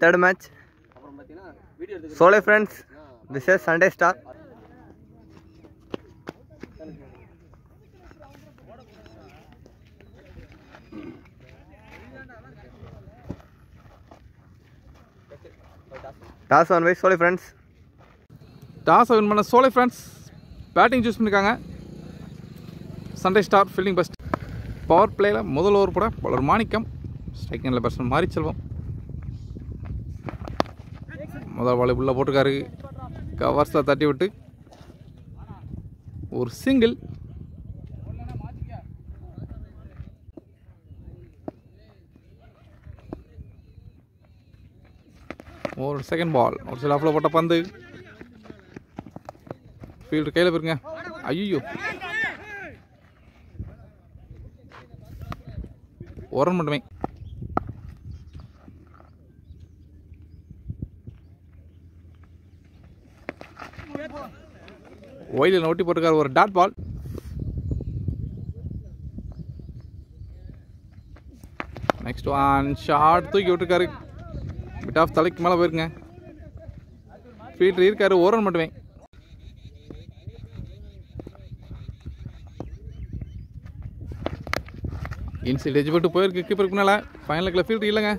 third match. Sole friends, this is Sunday Star. Toss on by Sole friends. Toss win பண்ண Sole friends batting choose பண்ணிருக்காங்க. Sunday Star fielding best. Power play ல முதல் over போட bowler மாணிக்கம், striking ல batsman Mariselvam. முதல் பால் உள்ள போட்டுருக்காரு. கவர்ஸ்ல தட்டி விட்டு ஒரு சிங்கிள். ஒரு செகண்ட் பால் ஒரு சில ஆஃப்ல போட்ட பந்து ஃபீல்டர் கையில் போயிருங்க. ஐயோ ஒரு ரன் மட்டுமே. ஒயிலில் ஒட்டி போட்டிருக்காரு ஒரு dot ball. Next one short தூக்கி விட்டுருக்காரு. பிட் ஆஃப் தலைக்கு மேலே போயிருங்க. ஃபீல்டர் இருக்காரு ஒரு ரன் மட்டுமே. இன்சைட் எஜ் போட்டு போயிருக்கு கீப்பருக்கு முன்னால. ஃபைனலுக்குள்ள ஃபீல்டர் இல்லைங்க.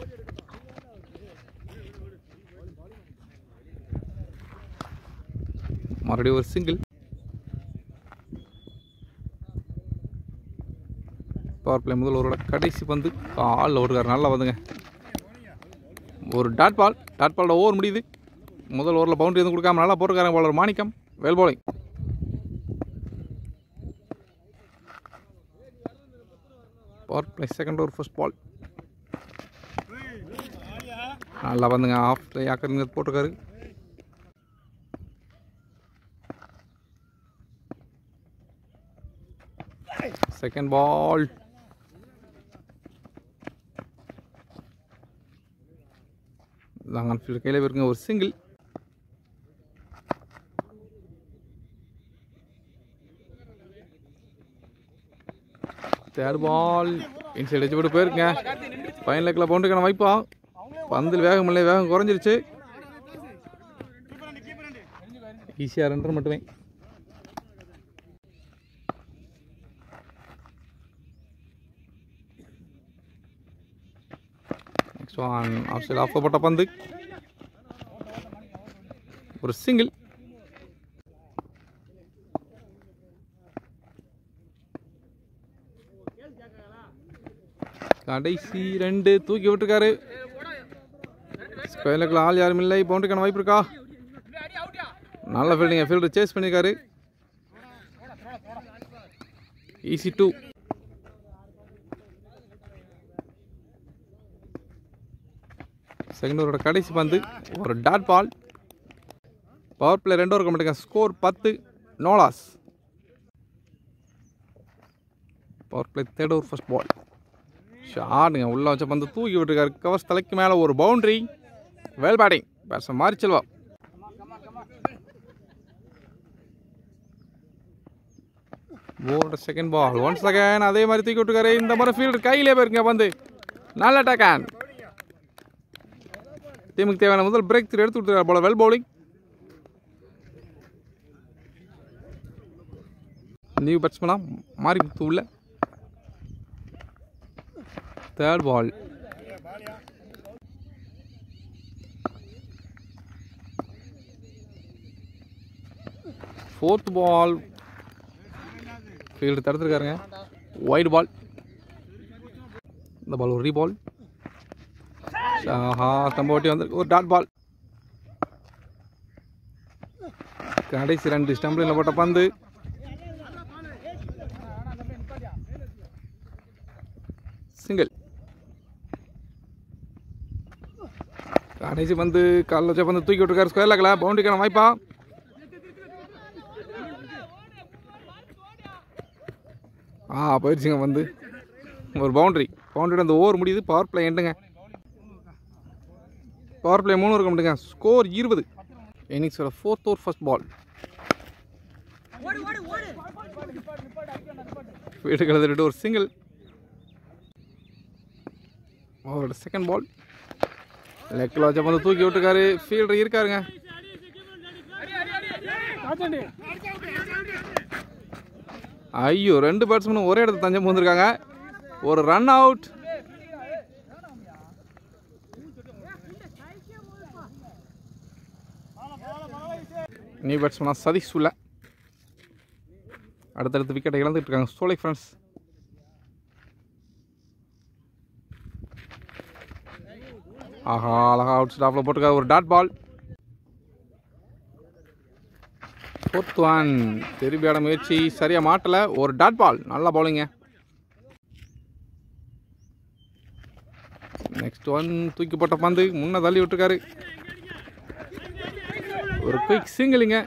மறுபடியும் ஒரு சிங்கிள். பவர் பிளே முதல் ஓவரோட கடைசி பந்து காலில் ஓடுறாரு. நல்லா வந்துங்க. ஒரு டாட் பால். டாட் பாலோட ஓவர் முடியுது. முதல் ஓவரில் பவுண்டரி எதுவும் கொடுக்காம நல்லா போட்டுருக்காங்க bowler Manickam. Well bowling. Power play second over first ball. நல்லா வந்துங்க. ஆஃப் பிளே ஆக்கருங்க போட்டிருக்காரு. Second ball. லாங் ஃபீல்டர் கையில் போயிருங்க ஒரு single. Third ball inside edge போட்டு போயிருங்க. ஃபைனல் லெக்கில் பவுண்டரிக்கான வாய்ப்பா. பந்தில் வேகம் இல்லை, வேகம் குறைஞ்சிருச்சு. ஈஸியாக 2 ரன் மட்டுமே. Next one off side off போட்ட பந்து ஒரு சிங்கிள். கடைசி 2 தூக்கி விட்டுருக்காரு. ஸ்கொயர்லுக்குள்ள ஆள் யாரும் இல்லை. பவுண்டரிக்கான வாய்ப்பு இருக்கா? நல்ல ஃபீல்டிங்க. ஃபீல்டர் சேஸ் பண்ணியிருக்காரு. ஈஸி 2. செகண்ட் ஓவரோட கடைசி பந்து ஒரு dot ball. Power play 2 over கம்மிட்டுங்க. Score 10. No loss. Power play third over first ball. ஷாட்டுங்க. உள்ள வச்ச பந்து தூக்கி விட்டுருக்காரு. கவர்ஸ் தலைக்கு மேலே ஒரு boundary. Well batting batsman Marichelvam. போர்டு செகண்ட் பால். ஒன்ஸ் அகைன் அதே மாதிரி தூக்கி விட்டுருக்காரு. இந்த மாதிரி ஃபீல்டர் கையிலே போயிருங்க பந்து. நல்ல டேக்கன். டீமுக்கு தேவையான முதல் பிரேக் த்ரூ எடுத்து கொடுத்துருக்காரு போல. Well bowling. நியூ பேட்ஸ்மேனா மாறி உள்ள. Third ball. Fourth ball. Field தடுத்துருக்காருங்க. Wide ball. இந்த பால் ஒரு ரீபால். தம்போட்டி வந்து ஒரு டாட் பால். கடைசி 2 ஸ்டம்பில் போட்ட பந்து சிங்கிள். கடைசி பந்து காலில் வச்ச பந்து தூக்கி விட்டுருக்காரு. ஸ்கொயர் லெக்கில் பவுண்டரிக்கான வாய்ப்பா. போயிடுச்சுங்க வந்து ஒரு பவுண்டரி. பவுண்டரி அந்த ஓவர் முடியுது. பவர் பிளே எண்டுங்க. பவர் பிளே 3 ஓவர் கம்மிட்டுங்க. ஸ்கோர் 20. இன்னிங்ஸோட 4th ஓவர் ஃபர்ஸ்ட் பால். வீட்டுக்கு எழுதிட்டு ஒரு சிங்கிள். அவரோட செகண்ட் பால் லெக்கில் வச்ச பந்து தூக்கி விட்டுருக்காரு. ஃபீல்டர் இருக்காருங்க. ஐயோ, 2 பேட்ஸ்மேனும் ஒரே இடத்துல தஞ்சம் போந்திருக்காங்க. ஒரு ரன் அவுட். நியூ பேட்ஸ்மேனா சதீஷ் உள்ள அடுத்தடுத்து விக்கெட்டை இழந்துட்டு இருக்காங்க சோலை ஃப்ரெண்ட்ஸ். ஆஹா, அழகா அவுட் ஸ்டாப்ல போட்டுருக்காரு. ஒரு டாட் பால். 4th one. திரும்பியாட முயற்சி சரியா மாட்டல. ஒரு டாட் பால். நல்ல பவுலிங்க. Next one. தூக்கி போட்ட பந்து முன்ன தள்ளி விட்டுருக்காரு. ஒரு குயிக் சிங்கிளிங்க.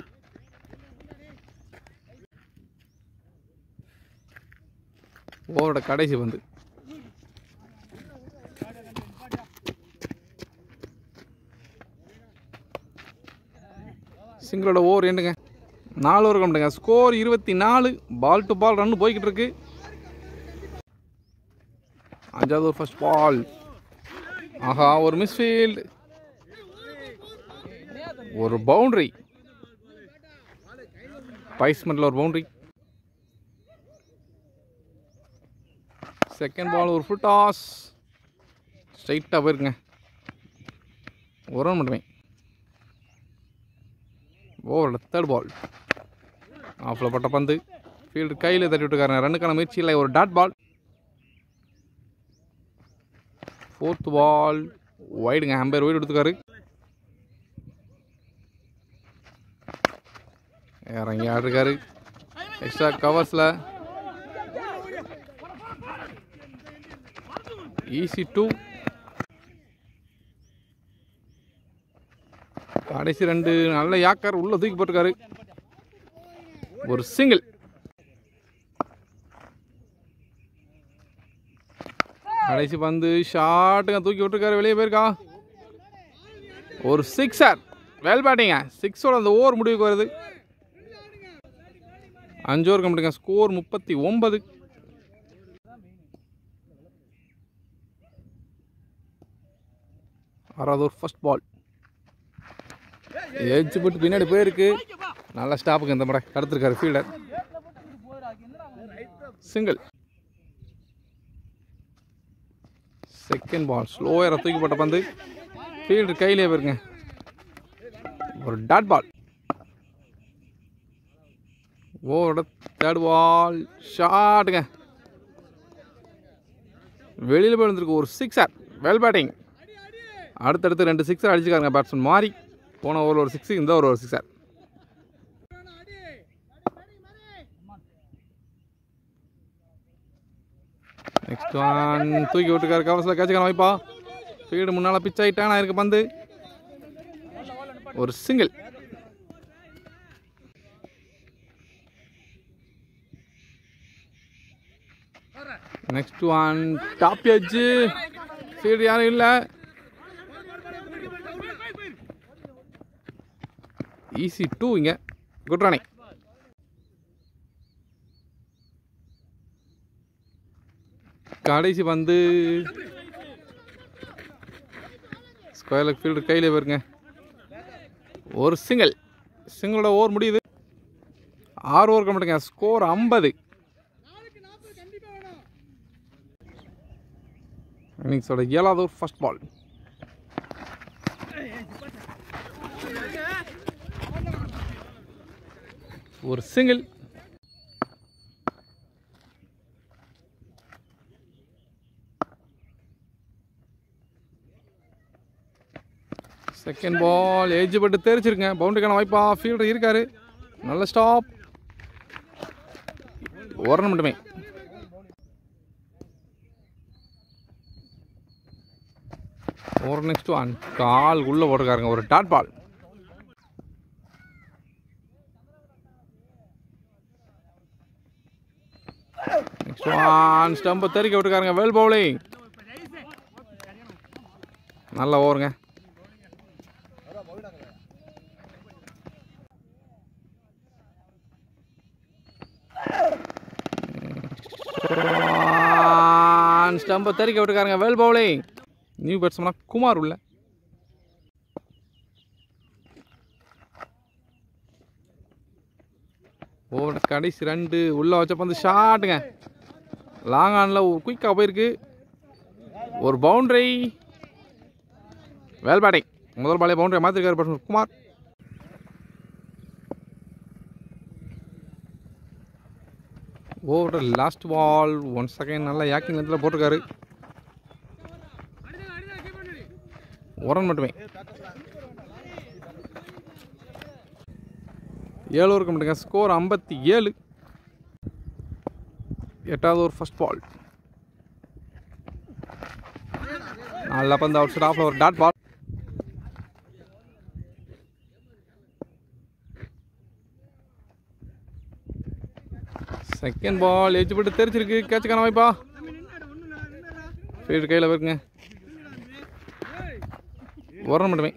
ஓவரோட கடைசி பந்து. சிங்கிளோட ஓவர் எண்டுங்க. 4 ஓவர் கம்மிட்டுங்க. Score 24. Ball to ball run போய்கிட்டு இருக்கு. 5வது ஓவர் ஃபர்ஸ்ட் பால். ஆஹா, ஒரு மிஸ்ஃபீல்டு. ஒரு பவுண்டரி. பைஸ்மெண்ட்ல ஒரு பவுண்டரி. செகண்ட் பால் ஒரு ஃபுல் டாஸ். ஸ்ட்ரைட்டாக போயிருக்குங்க. ஒரு ரன் மட்டுமே. ஓவரோட 3rd பால். ஆஃபில் பட்ட பந்து ஃபீல்டு கையில் தட்டி விட்டுருக்காருங்க. ரன்னுக்கான முயற்சி இல்லை. ஒரு டாட் பால். 4th பால் வைடுங்க. அம்பையர் வைடு எடுத்துக்காரு. இறங்கி ஆடிருக்காரு. Extra கவர்ஸில் easy 2. கடைசி 2 நல்ல யாக்கர் உள்ள தூக்கி போட்டிருக்காரு. ஒரு சிங்கிள். கடைசி பந்து ஷாட்டுங்க தூக்கி விட்டுருக்காரு. வெளியே போயிருக்கா. ஒரு 6. வெல் பேட்டிங்க. 6ஓட அந்த ஓவர் முடிவுக்கு வருது. 5 ஓவர் கம்மிட்டுங்க. ஸ்கோர் 39. ஆறாவது ஓவர் ஃபர்ஸ்ட் பால். எட்ஜ் போட்டு பின்னாடி போயிருக்கு. நல்ல ஸ்டாப்புக்கு இந்த முறை தடுத்துருக்காரு ஃபீல்டர். சிங்கிள். செகண்ட் பால் ஸ்லோயரை தூக்கி போட்ட பந்து ஃபீல்டர் கையிலே போயிருங்க. ஒரு டாட் பால். ஓவரோட 3rd பால் ஷாட்டுங்க. வெளியில் போய் வந்துருக்கு. ஒரு 6. Well batting. அடுத்தடுத்து 2 6 அடிச்சுக்காருங்க பேட்ஸ்மேன் மாறி. போன ஓவர் ஒரு 6, இந்த ஓவர் ஒரு 6. Next one. தூக்கி விட்டுருக்காரு. கவர்ஸில் கேட்சுக்கான வாய்ப்பா. ஃபீல்டு முன்னால் பிச் ஆகிட்டானா இருக்கு பந்து. ஒரு single. Next one. Top edge. Field யாரும் இல்லை. ஈஸி 2 இங்க. Good running. கடைசி பந்து ஸ்கொயர் லெக் ஃபீல்டர் கையில் போயிருங்க. ஒரு சிங்கிள். சிங்கிளோட ஓவர் முடியுது. 6 ஓவர் கம்மிட்டுங்க. ஸ்கோர் 50. இன்னிங்ஸோட 7வது ஓவர் ஃபர்ஸ்ட் பால். ஒரு சிங்கிள். செகண்ட் பால் எட்ஜ் பட்டு தெரிச்சிருங்க. பவுண்டரிக்கான வாய்ப்பா. ஃபீல்டர் இருக்காரு. நல்ல ஸ்டாப். ஒரு ரன் மட்டுமே. ஒரு நெக்ஸ்ட் ஒன். கால் உள்ள போட்டுருக்காருங்க. ஒரு டாட் பால். Next one. ஸ்டம்பை தெரிக்க விட்டுருக்காருங்க. Well bowling. நல்ல ஓவருங்க. ஸ்டம்பை தெரிக்க விட்டுருக்காருங்க. Well bowling. நியூ பேட்ஸ்மேனா குமார் உள்ள ஓவர் கடைசி 2 உள்ளே வச்ச பந்து ஷாட்டுங்க. லாங் ஆனில் குயிக்காக போயிருக்கு. ஒரு பவுண்டரி. Well batting. முதல் பாலே பவுண்டரி மாற்றிருக்காரு batsman Kumar. Over last ball 1 second நல்லா யாக்கிங் நேரத்தில் போட்டிருக்காரு. ஒரு ரன் மட்டுமே. 7 ஓவருக்கு மட்டுங்க. ஸ்கோர் 57. 8வது ஓவர் ஃபர்ஸ்ட் பால். நல்லா பந்து அவுட் சைட் ஆஃப்ல ஒரு dot ball. Second ball edge போட்டு தெரிச்சிருக்கு. கேட்சுக்கான வாய்ப்பா. ஃபீல்டு கையில் இருக்குங்க. ஒரு ரன் மட்டுமே.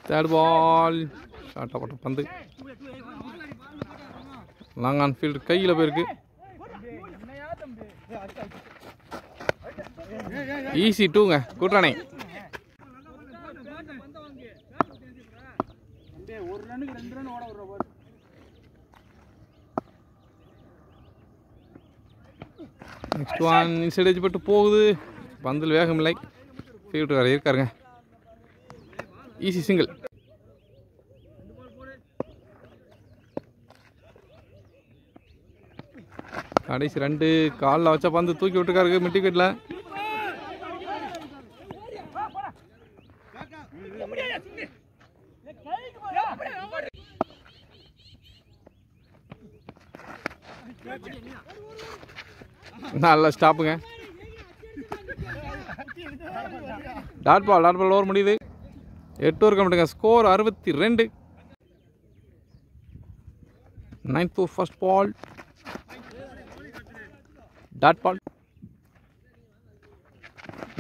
தேர்ட் பால் ஷார்ட்டாக போட்ட பந்து லாங் ஆன் ஃபீல்டு கையில் போயிருக்கு. ஈஸி 2ங்க. Good running. Next one inside edge போட்டு போகுது. பந்தில் வேகம் இல்லை. ஃபீல்டு இருக்காருங்க. Easy single. கடைசி 2 காலில் வச்ச பந்து தூக்கி விட்டுருக்காரு மிட் விக்கெட்டில். நல்ல ஸ்டாப்புங்க. டாட் பால் ஓவர் முடியுது. 8 ஓவர் கம்மிட்டுங்க. Score 62. 9th over first ball. Dot ball.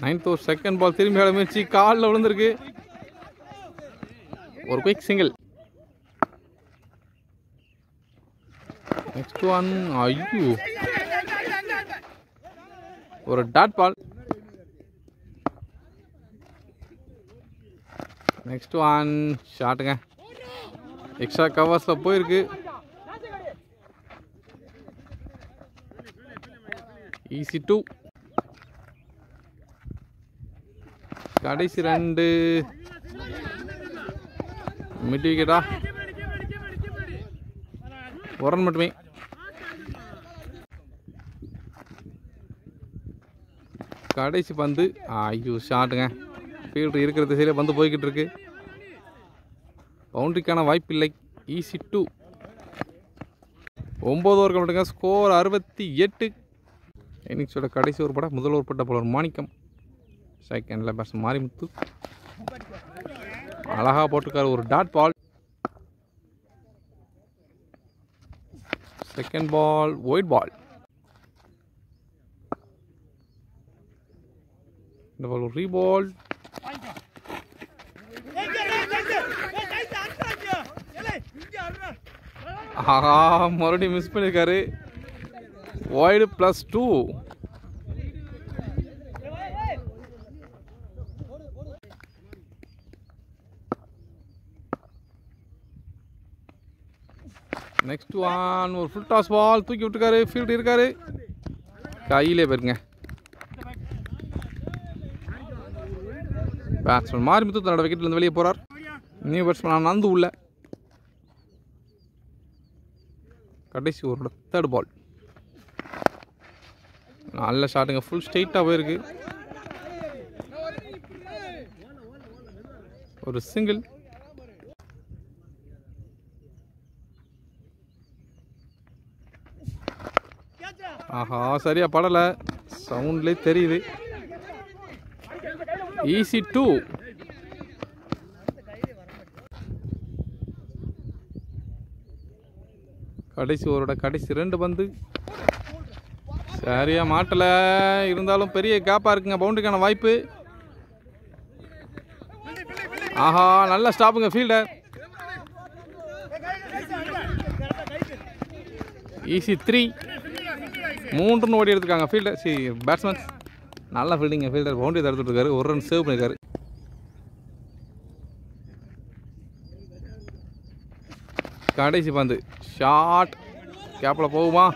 9th over second ball. திரும்பி ஆட முயற்சி. காலில் விழுந்திருக்கு. ஒரு குயிக் சிங்கிள். Next one. ஐயோ, ஒரு டாட் பால். நெக்ஸ்ட் ஒன் ஷாட்டுங்க. எக்ஸ்ட்ரா கவர்ஸில் போயிருக்கு. ஈஸி 2. கடைசி 2 மிட் விக்கெட்டா. ஒரு ரன் மட்டுமே. கடைசி பந்து. ஐயோ, ஷாட்டுங்க. ஃபீல்டு இருக்கிற திசையில் பந்து போய்கிட்டு இருக்கு. பவுண்டரிக்கான வாய்ப்பு இல்லை. ஈஸி 2. 9 ஓவர் கம்மிட்டுங்க. ஸ்கோர் 68. இன்னிங்ஸோட கடைசி ஒரு படம். முதல் ஓவர் பட்ட பவுலர் மாணிக்கம். செகண்டில் பேட்ஸ்மேன் மாரிமுத்து. அழகாக போட்டிருக்காரு ஒரு dot ball. Second ball wide ball. இந்த பால் ஒரு ரீபால். ஆஹா, மறுபடியும் மிஸ் பண்ணியிருக்காரு. வைடு +2. நெக்ஸ்ட் ஒன் ஒரு ஃபுல் டாஸ் பால். தூக்கி விட்டுருக்காரு. ஃபீல்டு இருக்காரு. கையிலே போயிருங்க. பேட்ஸ்மேன் மாரிமுத்து தன்னோட விக்கெட்லேருந்து வெளியே போகிறார். நியூ பேட்ஸ்மேன் நந்து உள்ள. கடைசி ஒரு தேர்ட் பால். நல்ல ஷாட்டுங்க. ஃபுல் ஸ்ட்ரெயிட்டாக போயிருக்கு. ஒரு சிங்கிள். ஆஹா, சரியா படலை. சவுண்ட்லேயே தெரியுது. ஈஸி 2. கடைசி ஓவரோட கடைசி 2 பந்து சரியா மாட்டல. இருந்தாலும் பெரிய கேப்பாக இருக்குங்க. பவுண்டரிக்கான வாய்ப்பு. ஆஹா, நல்ல ஸ்டாப்புங்க ஃபீல்டர். ஈஸி 3. 3 ரன் ஓடி எடுத்துக்காங்க ஃபீல்டர். பேட்ஸ்மேன் நல்ல ஃபீல்டிங்க. ஃபீல்டர் பவுண்டரி தடுத்துட்டு இருக்காரு. ஒரு ரன் சேவ் பண்ணியிருக்காரு. கடைசி பந்து ஷார்ட் கேப்பில் போகுமா?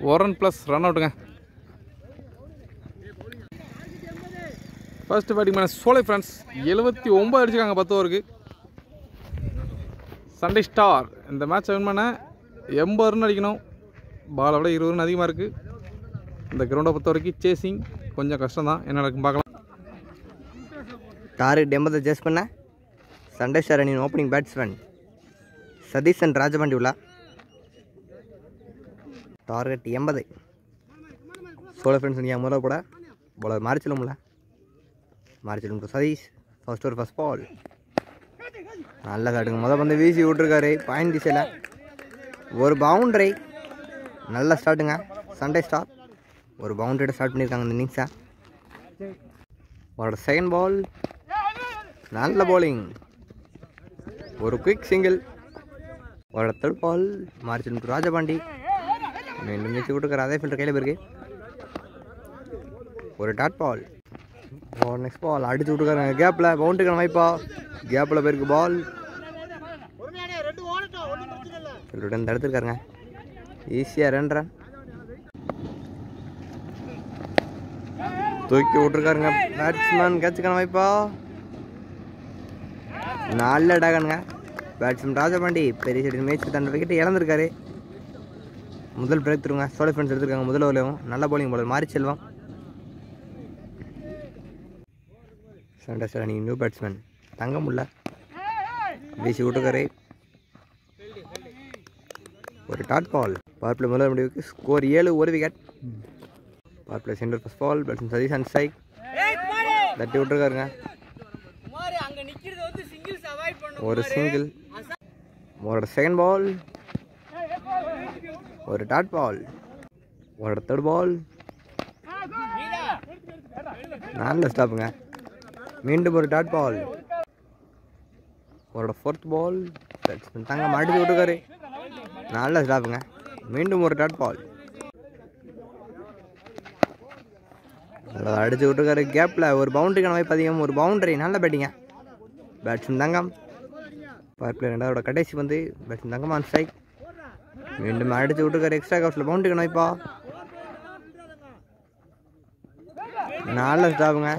ஒரு ரன் ப்ளஸ் ரன் அவுட்டுங்க. ஃபர்ஸ்ட் பேட்டிங் பண்ண சோலை ஃப்ரெண்ட்ஸ் 79 அடிச்சுக்காங்க 10 ஓவருக்கு. சண்டே ஸ்டார் இந்த மேட்சை வின் பண்ண 80 ரன் அடிக்கணும். பாலை விட 20 ரன் அதிகமாக இருக்குது. இந்த கிரவுண்டை பொறுத்த வரைக்கும் சேசிங் கொஞ்சம் கஷ்டம் தான். என்ன நடக்கும் பார்க்கலாம். டார்கெட் 80 சேஸ் பண்ண சண்டே ஸ்டார் அணியின் ஓப்பனிங் பேட்ஸ்மேன் சதீஷன் ராஜபாண்டி உள்ள டார்கெட் 80. சோழ ஃப்ரெண்ட்ஸ் நீங்கள் முதல்ல கூட பவுலர் மாறிச்சலும்ல மாறிச்சலும் to Sathish. First over first ball நல்லா காட்டுங்க. முதல் வந்து வீசி விட்ருக்காரு பாயிண்ட் திசையில் ஒரு பவுண்டரி. நல்ல ஸ்டார்ட்டுங்க சண்டே ஸ்டார். ஒரு பவுண்டரியோட ஸ்டார்ட் பண்ணியிருக்காங்க இந்த இன்னிங்ஸை. அவரோட செகண்ட் பால் நல்ல bowling. ஒரு குயிக் சிங்கிள். அவரோட தேர்ட் பால் மாறிச்சலும் டு ராஜபாண்டி. மீண்டும் வீசி விட்டுருக்காரு. அதே ஃபில்டர் கையில் போயிருக்கு. ஒரு டாட் பால். நெக்ஸ்ட் பால் அடிச்சு விட்டுருக்காருங்க கேப்பில். பவுண்டரிக்கான வாய்ப்பா கேப்பில் போயிருக்கு பால். தடுத்துருக்காருங்க. ஈஸியாக 2 ரன் தூக்கி விட்டுருக்காருங்க பேட்ஸ்மேன். கேட்சுக்கான வாய்ப்பா நல்ல டாகனுங்க. பேட்ஸ்மேன் ராஜபாண்டி பெரிய சைடு மேட்ச் தன் விக்கெட்டை இழந்திருக்காரு. முதல் பிரேக் த்ரூங்க சோழ ஃப்ரெண்ட்ஸ் எடுத்துருக்காங்க முதல் ஓவர்லையும். நல்ல பவுலிங் பாலர் மாறிச்செல்வம். சண்டே ஸ்டார் அணி நியூ பேட்ஸ்மேன் தங்கமுல்ல வீசி விட்டுருக்காரு. ஒரு டாட் பால். பவர் பிளே முதல் முடிவுக்கு ஸ்கோர் 7 ஒரு wicket. Power play centre first ball batsman Sathish and strike தட்டி விட்டுருக்காருங்க. ஒரு சிங்கிள். ஒரு செகண்ட் பால். ஒரு டாட் பால். ஒரு தேர்ட் பால் நல்ல ஸ்டாப்புங்க. மீண்டும் ஒரு டாட் பால். ஒரு ஃபோர்த் பால் பேட்ஸ்மேன் தங்கம் அடிச்சு விட்டுருக்காரு. நல்ல ஸ்டாப்புங்க. மீண்டும் ஒரு டாட் பால் நல்லா அடிச்சு விட்டுருக்காரு கேப்பில். ஒரு பவுண்டரிக்கான வாய்ப்பு அதிகம். ஒரு பவுண்டரி. நல்ல பேட்டிங்க பேட்ஸ்மேன் தங்கம். பவர் பிளே ரெண்டாவோட கடைசி வந்து பேட்ஸ்மேன் தங்கம் ஆன் ஸ்ட்ரைக். மீண்டும் அடிச்சு விட்டுருக்காரு எக்ஸ்ட்ரா கப்ஸில் பவுண்டரிக்கான வாய்ப்பா நல்ல ஸ்டாப்புங்க.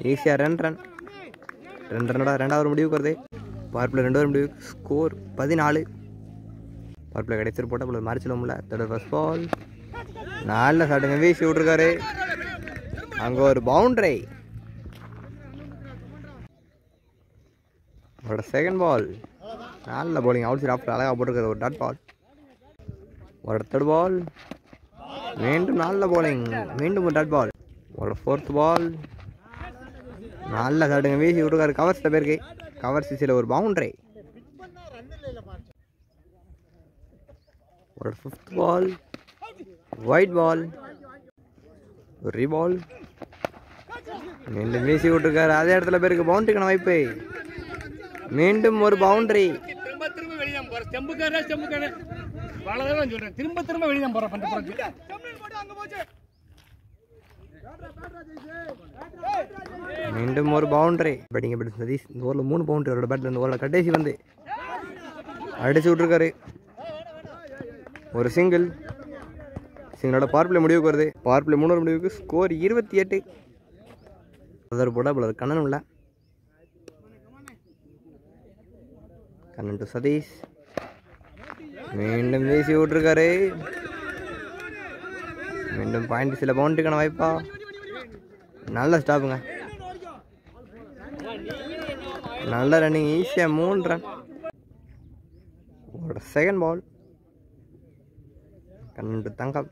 ஈஸியாக 2 ரன். 2 ரன்னோட ரெண்டாவது முடிவுக்கு வருது. பவர் பிளே 2 முடிவுக்கு ஸ்கோர் 14. பவர் பிளே கடைசி போட்டால் போல மாறிச்சலும்ல. தேர்ட் ஃபர்ஸ்ட் பால் நல்ல சாட்டுங்க வீசி விட்ருக்காரு. அங்கே ஒரு பவுண்டரி. அவரோட செகண்ட் பால் நல்ல பவுலிங் அவுட் சைட் ஆஃப்டர் அழகாக போட்டிருக்காரு. ஒரு டாட் பால். அவரோட தேர்ட் பால் மீண்டும் நல்ல பவுலிங். மீண்டும் ஒரு டாட் பால். அவரோட ஃபோர்த் பால் நல்ல சாட்டுங்க வீசி விட்டுருக்காரு. கவர்ஸில் பேருக்கு கவர் சிசியில் ஒரு பவுண்டரி. ஒரு ஃபிஃப்த் பால் ஒயிட் பால். ஒரு ரீபால். மீண்டும் வீசி விட்டுருக்காரு. அதே இடத்துல பேருக்கு பவுண்டரிக்கான வாய்ப்பு. மீண்டும் ஒரு பவுண்டரி. மீண்டும் ஒரு பவுண்டரி. பேட்டிங் சதீஷ் இந்த ஓவரில் 3 பவுண்டரி. அவரோட பேட்டில் இந்த ஓவரில் கடைசி வந்து அடிச்சு விட்ருக்காரு. ஒரு சிங்கிள். சிங்கிளோட பவர் பிளே முடிவுக்கு வருது. பவர் பிளே 3 முடிவுக்கு ஸ்கோர் 28. அதர் போட பலர் கண்ணன் உள்ள. கண்ணன் டு சதீஷ். மீண்டும் வீசி விட்ருக்காரு. மீண்டும் பாயிண்ட் சில பவுண்டரிக்கான வாய்ப்பா நல்ல ஸ்டாப்புங்க. நல்ல ரன்னிங். ஈஸியாக 3 ரன். ஒரு செகண்ட் பால் கண்ணு தங்கம்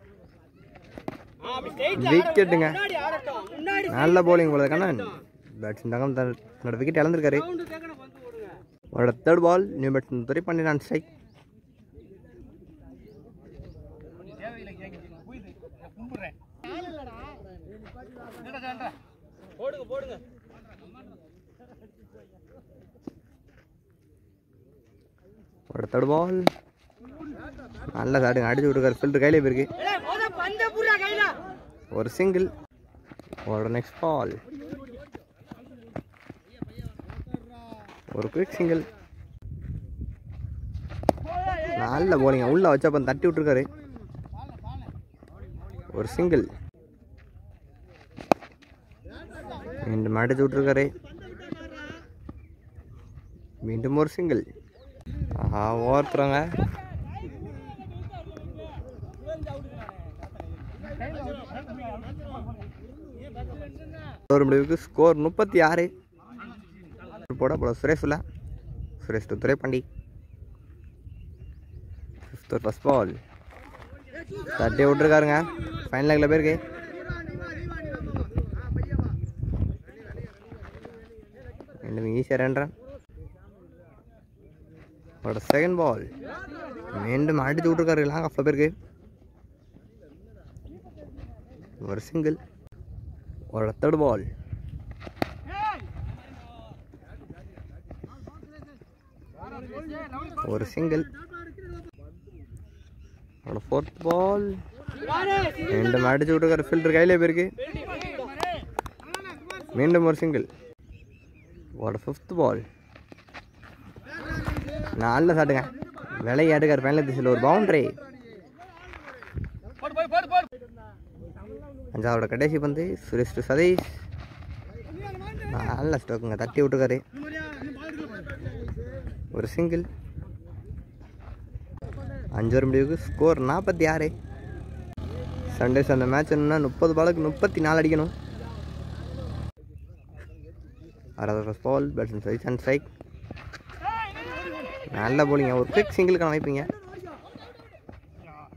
விக்கெட்டுங்க. நல்ல பவுலிங் போல கண்ணன். பேட்ஸ்மேன் தங்கம் தன்னோட விக்கெட் இழந்திருக்காரு. அவரோட third ball new batsman Duraipandi on strike. அவரோட தேர்ட் பால் நல்ல சாட்டுங்க அடிச்சு விட்டுருக்காரு. ஃபில்டர் கையிலே போயிருக்கு. ஒரு சிங்கிள். ஒரு நெக்ஸ்ட் பால், ஒரு குயிக் சிங்கிள். நல்ல போலிங்க, உள்ள வச்சப்ப தட்டி விட்டுருக்காரு. ஒரு சிங்கிள், மீண்டும் அடிச்சு விட்டுருக்காரு. மீண்டும் ஒரு சிங்கிள். ஆஹா, ஓர்த்துறாங்க. ஒரு முடிவுக்கு ஸ்கோர் 36. போட போல சுரேஷ் இல்லை, சுரேஷ் துரைப்பாண்டி. ஃபர்ஸ்ட் பால் தட்டி விட்டுருக்காருங்க. ஃபைனல் லெக்கில் போயிருக்கு. மீண்டும் ஈஸியாக 2 ரன். அவரோட செகண்ட் பால் மீண்டும் அடிச்சு விட்டுருக்காரு. லாங் ஆஃப் போயிருக்கு. ஒரு சிங்கிள். அவரோட தேர்ட் பால் ஒரு சிங்கிள். அவரோட ஃபோர்த் பால் மீண்டும் அடிச்சு விட்டுருக்காரு. ஃபில்டர் கையிலே போயிருக்கு. மீண்டும் ஒரு சிங்கிள். அவரோட ஃபிஃப்த் பால் நல்ல சாட்டுங்க, விளையாட்டுக்கார். ஃபைனல் திசையில் ஒரு பவுண்டரி. 5வது கடைசி பந்து சுரேஷ் டு சதீஷ். நல்ல ஸ்டோக்குங்க, தட்டி விட்டுருக்காரு. ஒரு சிங்கிள். 5 ஓவர் முடிவுக்கு ஸ்கோர் 46. சண்டேஸ் அந்த மேட்ச் என்னன்னா 30 பாலுக்கு 34 அடிக்கணும். 6வது first ball, batsman Sathish and strike. நல்ல போலிங்க, ஒரு குவிக் சிங்கிளுக்கான வாய்ப்புங்க.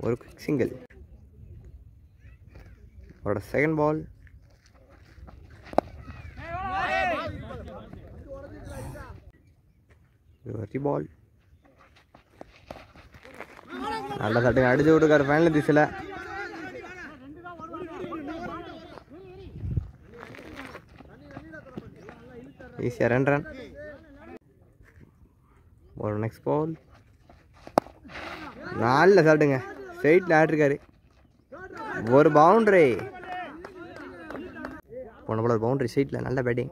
ஒரு குவிக் சிங்கிள். அவரோட செகண்ட் பால் பால் நல்ல தட்டு அடிச்சு விட்டுருக்காரு. ஃபைனல் திசையில் ஈஸியாக 2 ரன். ஒரு நெக்ஸ்ட் பால் நல்ல சாட்டுங்க, ஸ்ட்ரெயிட்டில் ஆடிருக்காரு. ஒரு பவுண்டரி. போன போல ஒரு பவுண்டரி ஸ்ட்ரெயிட்டில். நல்ல பேட்டிங்.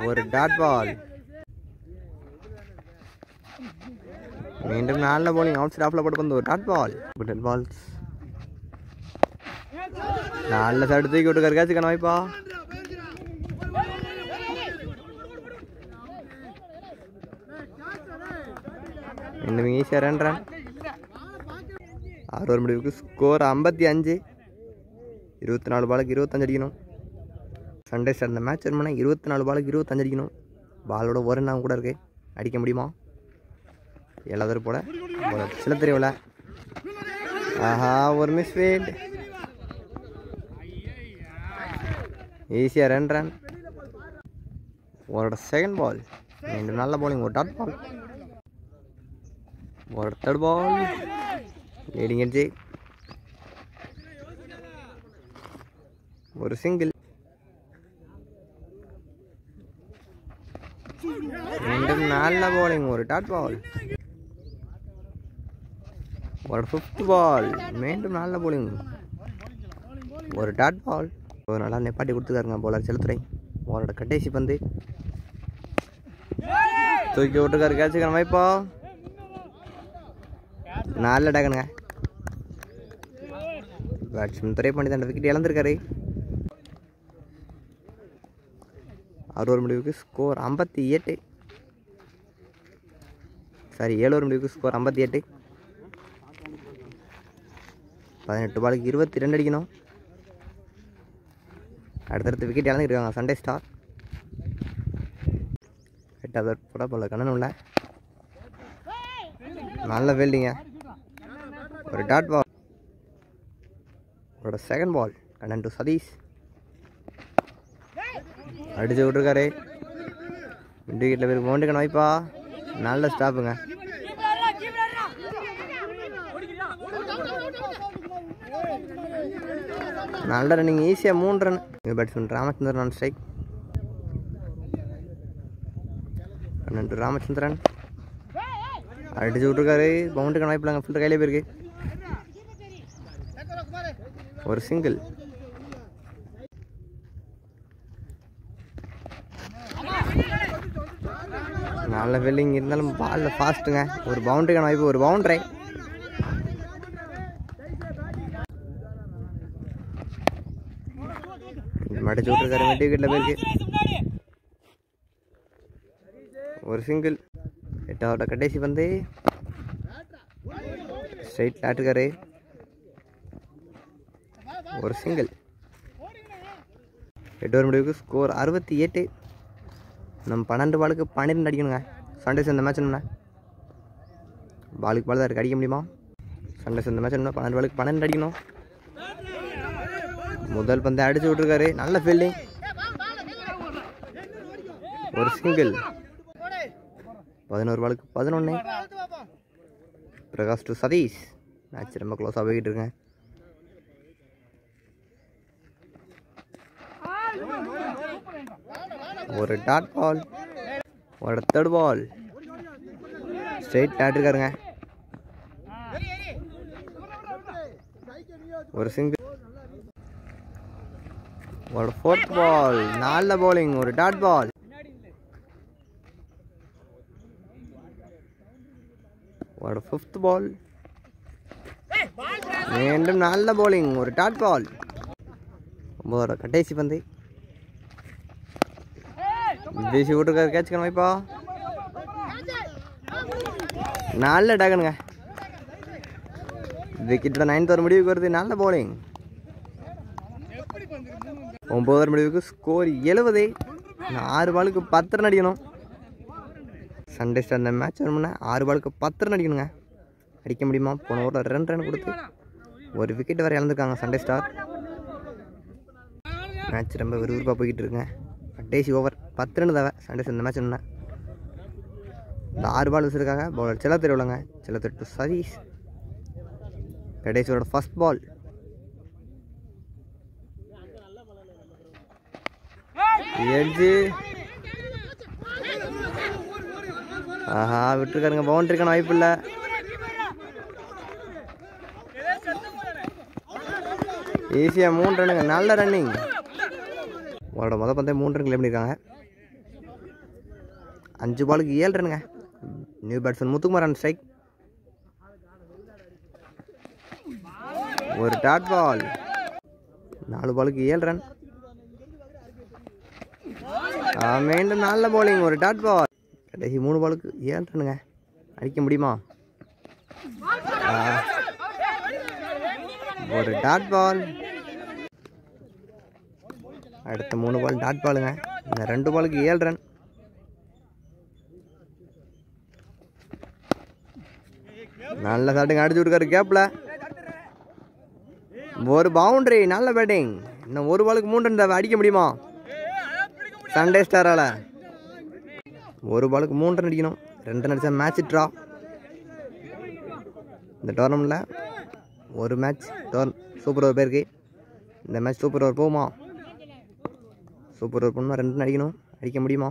ஒரு டாட் பால். மீண்டும் நல்ல போலிங். அவுட் சைட் ஆஃப்ல போட்டு வந்து ஒரு டாட் பால். Dead balls. நல்ல சாட்டு தூக்கி விட்டுருக்காரு. கேட்சுக்கான வாய்ப்பா. இன்னும் ஈஸியாக 2 ரன். 6 ஓவர் முடிவுக்கு ஸ்கோர் 55. 24 பாலுக்கு 25 அடிக்கணும். சண்டேஸ் அந்த மேட்ச் பண்ண 24 பாலுக்கு 25 அடிக்கணும். பாலோட ஒரு ரன் கூட இருக்கு. அடிக்க முடியுமா? 7வது போட சில தெரியல. ஆஹா, ஒரு மிஸ் ஃபீல்ட். ஈஸியாக 2 ரன். அவரோட செகண்ட் பால் மீண்டும் நல்ல பாலிங். ஒரு டாட் பால். ஒரு தேர்ட் பால் லீடிங் எட்ஜ். ஒரு சிங்கிள். மீண்டும் நல்ல பாலிங். ஒரு டாட் பால். ஒரு ஃபிஃப்த் பால் மீண்டும் நல்ல பாலிங். ஒரு டாட் பால். ஒரு நல்லா நெப்பாட்டி கொடுத்துருக்காருங்க போலர் செலுத்துறை. அவரோட கடைசி பந்து தூக்கி விட்டுருக்காரு. கேட்சுக்கான வாய்ப்பா. நல்ல டேக்கனுங்க. பேட்ஸ்மேன் துரைப்பாண்டி தான் விக்கெட் இழந்திருக்காரு. 6 ஓவர் முடிவுக்கு ஸ்கோர் 58. சாரி, 7 ஓவர் முடிவுக்கு ஸ்கோர் 58. 18 பாலுக்கு 22 அடிக்கணும். அடுத்தடுத்து விக்கெட் இழந்துருக்காங்க சண்டே ஸ்டார். 8வது போட போல கண்ணன் உள்ள. நல்ல ஃபீல்டிங்க. ஒரு டாட் பால். அவரோட second ball Kannan to Sathish. அடிச்சு விட்டுருக்காரு. விக்கெட்டில் பேருக்கு மவுண்டுக்கான வாய்ப்பா. நல்ல ஸ்டாப்புங்க. நல்ல ரன்னிங். ஈஸியாக 3 run. Batsman Ramachandran on strike. Kannan to Ramachandran. அடிச்சு விட்டுருக்காரு. பவுண்டுக்கான வாய்ப்பு இல்லைங்க. ஃபுல்டர் கையிலே போயிருக்கு. ஒரு சிங்கிள். நல்ல ஃபீல்டிங் இருந்தாலும் பாலில் ஃபாஸ்ட்டுங்க. ஒரு பவுண்டரிக்கான வாய்ப்பு, ஒரு பவுண்டரி. மடிச்சு விட்டுருக்காரு, வெட்டி விக்கெட்டில் போயிருக்கு. ஒரு சிங்கிள். 8வது கடைசி பந்து. ஸ்ட்ரைட் ஆட்டுக்காரு. ஒரு சிங்கிள். 8 ஓவர் முடிவுக்கு ஸ்கோர் 68. நம்ம 12 பாலுக்கு 12 அடிக்கணுங்க. சண்டேஸ் இந்த மேட்ச் என்ன பாலுக்கு பால் தான் இருக்குது, அடிக்க முடியுமா? சண்டேஸ் இந்த மேட்ச் என்ன 12 பாலுக்கு 12 அடிக்கணும். முதல் பந்தை அடிச்சு விட்டுருக்காரு. நல்ல ஃபீல்டிங். ஒரு சிங்கிள். 11 பாலுக்கு 11. பிரகாஷ் டு சதீஷ். மேட்ச் ரொம்ப க்ளோஸாக போய்கிட்டு இருக்கேன். ஒரு டாட் பால், ஒரு தேர்ட் பால். ஸ்ட்ரைட் ஆட்டிருக்காருங்க. ஒரு சிங்கிள். ஒரு ஃபோர்த் பால். நல்ல பவுலிங். ஒரு டாட் பால். ஒரு ஃபிஃப்த் பால். மீண்டும் நல்ல பவுலிங். ஒரு டாட் பால். 9 கடைசி பந்து. வீசி விட்டுருக்காரு. கேட்ச் வைப்பா. நல்ல டேகனுங்க. விக்கெட்டோட 9th ஓவர் முடிவுக்கு வருது. நல்ல பவுலிங். 9 ஓவர் முடிவுக்கு ஸ்கோர் 70. 6 பாலுக்கு 10 ரன் அடிக்கணும். சண்டே ஸ்டார் இந்த மேட்ச் வரணும்னா 6 பாலுக்கு 10 ரன் அடிக்கணுங்க. அடிக்க முடியுமா? போன ஓவரில் 2 ரன் கொடுத்து ஒரு விக்கெட் வரை இழந்திருக்காங்க சண்டே ஸ்டார். மேட்ச் ரொம்ப விறுவிறுப்பாக போய்கிட்டு இருக்குங்க. கடைசி ஓவர் 10 ரன் தேவை சண்டே ஸ்டார் இந்த மேட்ச் என்ன. இந்த 6 பால் வச்சுருக்காங்க. பவுலர் செல்லத்தெரு உள்ளங்க. செல்லத்தெரு டு சதீஷ். கடைசி ஓவரோட ஃபர்ஸ்ட் பால். எட்ஜு. ஆஹா, விட்டுருக்காருங்க. பவுண்டரிக்கான வாய்ப்பு இல்லை. ஈஸியாக 3 ரன்னுங்க. நல்ல ரன்னிங். அவரோட மொதல் பந்தே 3 ரன் கிளை பண்ணியிருக்காங்க. 5 பாலுக்கு 7 ரன்னுங்க. New batsman Muthukumar run strike. ஒரு டாட் பால். 4 பாலுக்கு 7 ரன். மீண்டும் நல்ல பவுலிங். ஒரு டாட் பால். கடைசி 3 பாலுக்கு 7 ரன்னுங்க. அடிக்க முடியுமா? ஒரு டாட் பால். அடுத்த 3 பால் டாட் பாலுங்க. இந்த 2 பாலுக்கு 7 ரன். நல்ல ஷாட்டுங்க. அடிச்சு விட்டுருக்காரு கேப்ல. ஒரு பவுண்டரி. நல்ல பேட்டிங். இன்னும் 1 பாலுக்கு 3 ரன் தேவை. அடிக்க முடியுமா சண்டே ஸ்டாரால? 1 பாலுக்கு 3 ரன் அடிக்கணும். 2 ரன் அடிச்சா மேட்ச் ட்ரா. இந்த டோர்னமெண்ட்டில் ஒரு மேட்ச் சூப்பர் ஓவர் போயிருக்கு. இந்த மேட்ச் சூப்பர் ஓவர் போகுமா? சூப்பர் ஓவர் போகணுமா? 2 ரன் அடிக்கணும். அடிக்க முடியுமா?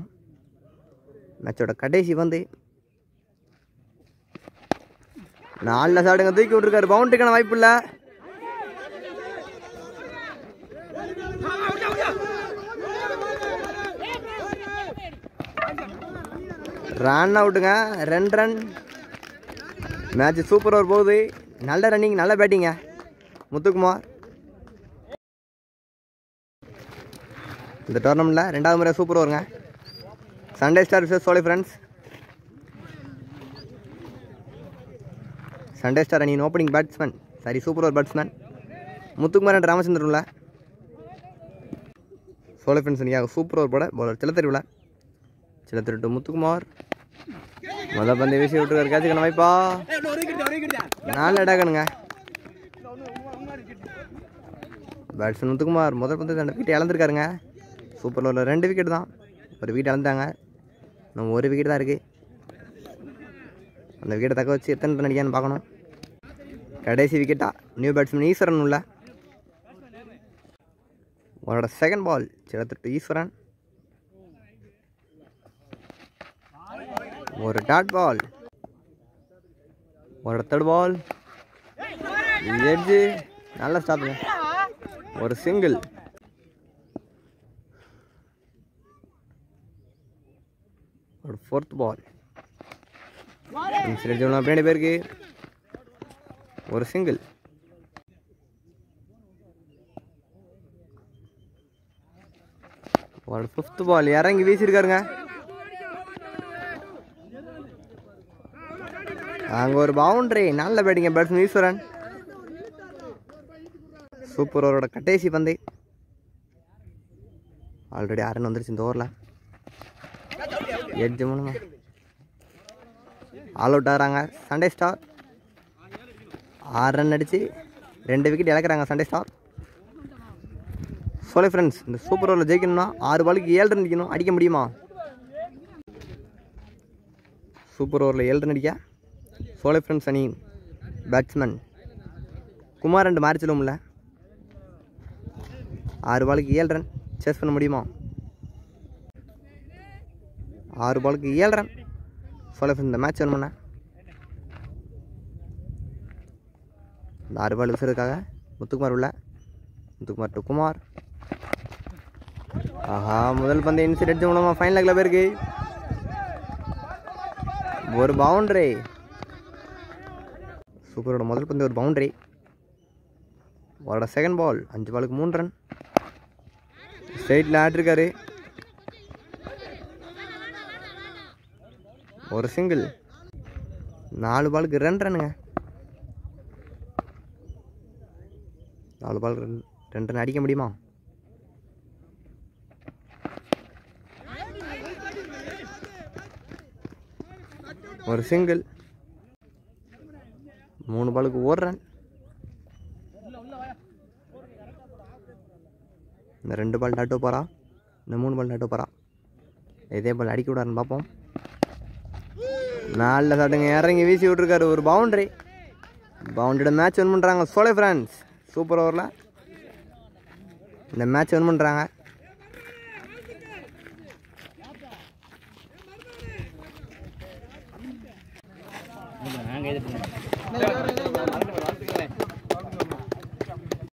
மேட்சோட கடைசி வந்து நல்ல ஷாட்டுங்க. தூக்கி விட்டுருக்காரு. பவுண்டரிக்கான வாய்ப்பு இல்லை. ரன் அவுட்டுங்க. 2 ரன். மேட்ச் சூப்பர் ஓவர் போகுது. நல்ல ரன்னிங், நல்ல பேட்டிங்க முத்துக்குமார். இந்த டோர்னமெண்ட்டில் 2வது முறை சூப்பர் ஓவருங்க. சண்டே ஸ்டார் விசஸ் சோலை ஃப்ரெண்ட்ஸ். சண்டே ஸ்டார் அணியின் opening batsman, sorry super over batsman Muthukumar என்ற ராமச்சந்திரன்ல. சோலை ஃப்ரெண்ட்ஸ் அணியாக சூப்பர் ஓவர் போட பவுலர் செல்லத்தெருவில். செல்லத்தெரு டு முத்துக்குமார். முதல் பந்து வீசி விட்டுருக்காரு. கேட்சுக்கான வாய்ப்பா. நல்ல அடாகனுங்க. பேட்ஸ்மேன் முத்துக்குமார் முதல் பந்து 2 விக்கெட் இழந்திருக்காருங்க. சூப்பர் ஓவரில் 2 விக்கெட் தான். ஒரு விக்கெட் இழந்தாங்க. நம்ம 1 விக்கெட் தான் இருக்குது. அந்த விக்கெட்டை தக்க வச்சு எத்தனை ரன் அடிக்கான்னு பார்க்கணும். கடைசி விக்கெட்டா நியூ பேட்ஸ்மேன் ஈஸ்வரன் உள்ள. அவரோட செகண்ட் பால். செல்லத்தெரு ஈஸ்வரன். ஒரு டாட் பால். ஒரு தேர்ட் பால். எட்ஜு. நல்ல ஸ்டாப்புங்க. ஒரு சிங்கிள். ஒரு 4th பால். பின்னாடி பேருக்கு ஒரு சிங்கிள். ஒரு 5th பால் இறங்கி வீசியிருக்காருங்க. அங்கே ஒரு பவுண்டரி. நல்ல பேட்டிங்க பேட்ஸ்மேன் ஈஸ்வரன். சூப்பர் ஓவரோட கடைசி பந்து. ஆல்ரெடி 6 ரன் வந்துருச்சு இந்த ஓவரில். எட்ஜ் மூலமா ஆல் அவுட் ஆகிறாங்க சண்டே ஸ்டார். 6 ரன் அடித்து 2 விக்கெட் இழக்கிறாங்க சண்டே ஸ்டார். சோலை ஃப்ரெண்ட்ஸ், இந்த சூப்பர் ஓவரில் ஜெயிக்கணும்னா 6 பாலுக்கு 7 ரன் அடிக்கணும். அடிக்க முடியுமா? சூப்பர் ஓவரில் 7 ரன் அடிக்க சோலை ஃப்ரெண்ட்ஸ் அணி பேட்ஸ்மேன் குமார் அண்ட் மாரிச்செல்வம்ல 6 பாலுக்கு 7 ரன் சேஸ் பண்ண முடியுமா? 6 பாலுக்கு 7 ரன் சோலை ஃப்ரெண்ட்ஸ் இந்த மேட்ச் வேணும்ண்ணா. இந்த 6 பால் விசுறதுக்காக முத்துக்குமார் உள்ள. முத்துக்குமார் டு குமார். ஆஹா, முதல் பந்து இன்சிடென்ட் மூலமாக ஃபைனல் லெக்கில் போயிருக்கு. ஒரு பவுண்டரி. சூப்பரோட முதல் பந்து ஒரு பவுண்டரி. அவரோட செகண்ட் பால் 5 பாலுக்கு 3 ரன். ஸ்ட்ரைட்டில் ஆட்டிருக்காரு. ஒரு சிங்கிள். 4 பாலுக்கு 2 ரன்னுங்க. 4 பால் 2 ரன் அடிக்க முடியுமா? ஒரு சிங்கிள். 3 பாலுக்கு 1 ரன். இந்த 2 பால் டாட்டோ போகிறா. இந்த 3 பால் டாட்டோ போகிறா. இதே பால் அடிக்க விடாருன்னு பார்ப்போம். நல்ல சாட்டுங்க, இறங்கி வீசி விட்ருக்காரு. ஒரு பவுண்டரி. பவுண்டரியோட மேட்ச் வின் பண்ணுறாங்க சோலை ஃப்ரெண்ட்ஸ். சூப்பர் ஓவரில் இந்த மேட்ச் வின் பண்ணுறாங்க. நாங்கள் இது